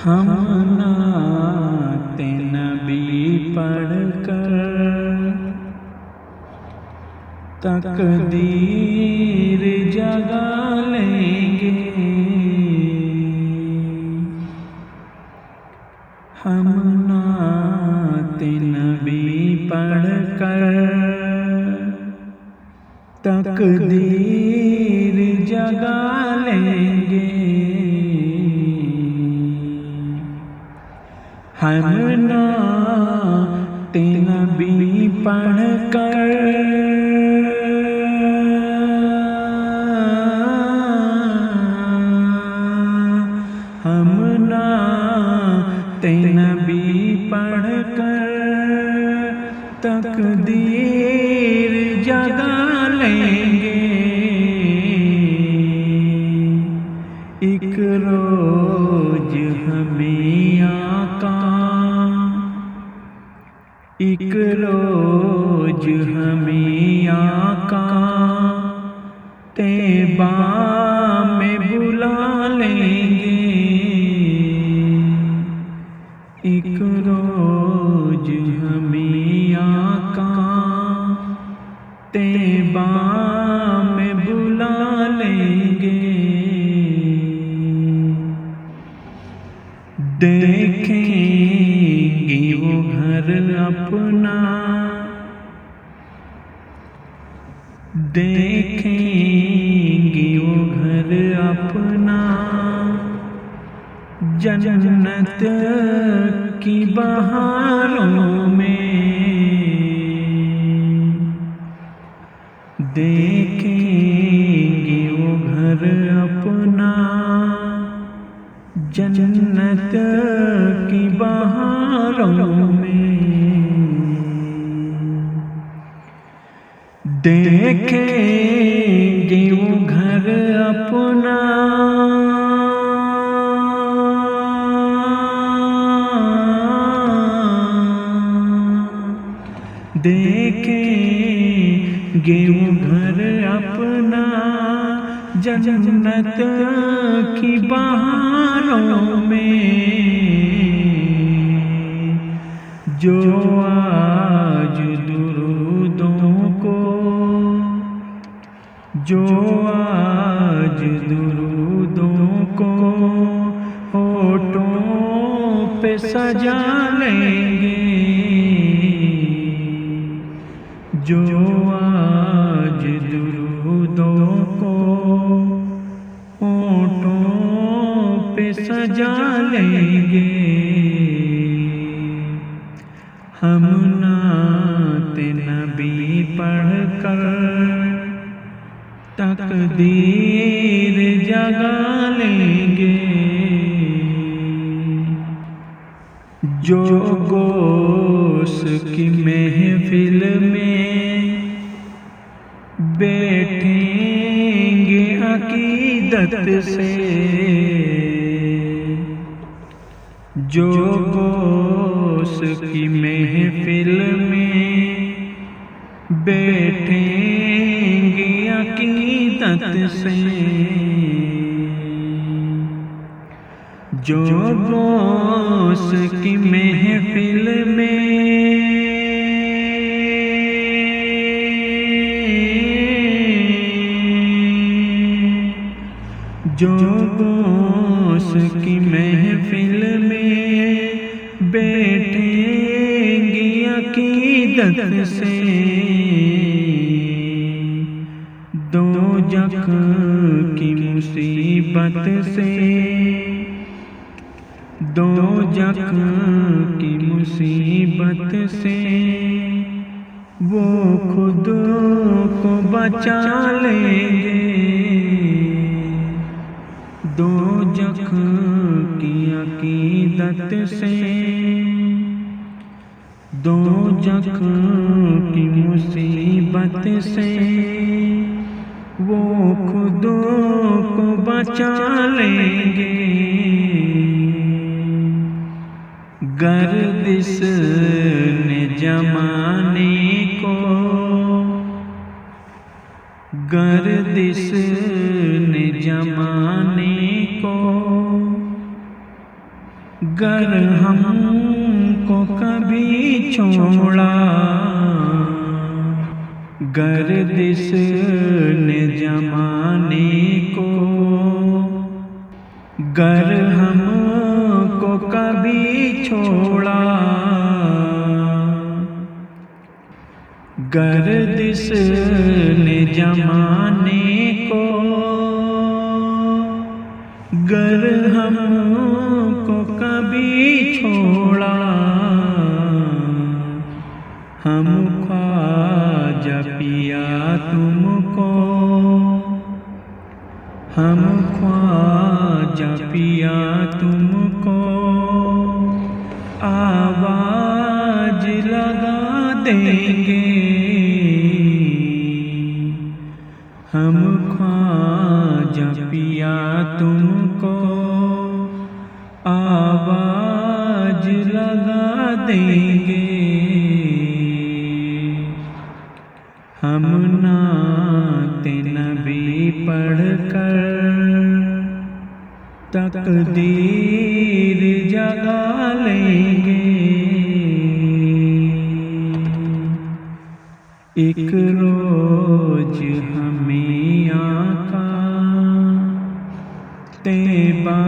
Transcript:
हम नाते नबी पढ़कर तकदीर जगा लेंगे। हम नाते नबी पढ़कर तकदीर जगा लेंगे। हम नाते नबी पढ़कर हम नाते नबी पढ़कर तकदीर जगा लेंगे। एक रोज हमें आका, एक रोज हमें आका तैबा में बुला लेंगे। एक रोज हमें आका तैबा में बुला लेंगे। देखेंगे वो घर अपना, देखेंगे वो घर अपना जन्नत की बहारों में। देखेंगे वो घर अपना जन्नत की बहारों में। देखेंगे वो घर अपना देखेंगे वो घर अपना जन्नत की बहारों में। जो आज दुरूदों को, जो आज दुरूदों को होठों पे सजा लेंगे। जो आज दुरूदों को होठों पे सजा लेंगे। हम नाते नबी पढ़कर तकदीर जगा लेंगे। जो गोश की महफिल में बैठेंगे अकीदत से, जो गोश की महफिल में बैठेंगे अकीदत से, जो गोश की महफिल में जो गोश की महफिल में बैठेंगे अकीदत से, दोज़ख की मुसीबत से, दोज़ख की मुसीबत से वो खुद को बचा लेंगे। दोज़ख की अकीदत से, दोज़ख की मुसीबत से वो खुद को बचा लेंगे। गर्दिश ने जमाने को, गर्दिश ने जमाने को गर हमको कभी छोड़ा गर्दिश ने जमाने को, गर हमको कभी छोड़ा गर्दिश ने जमाने को, गर हमको कभी छोड़ा हम ख्वाजा पिया तुमको, हम ख्वाजा पिया तुमको आवाज लगा देंगे, हम ख्वाजा पिया तुमको आवाज लगा देंगे। हम नाते नबी पढ़कर तकदीर जगा लेंगे, एक रोज हमें आका तैबा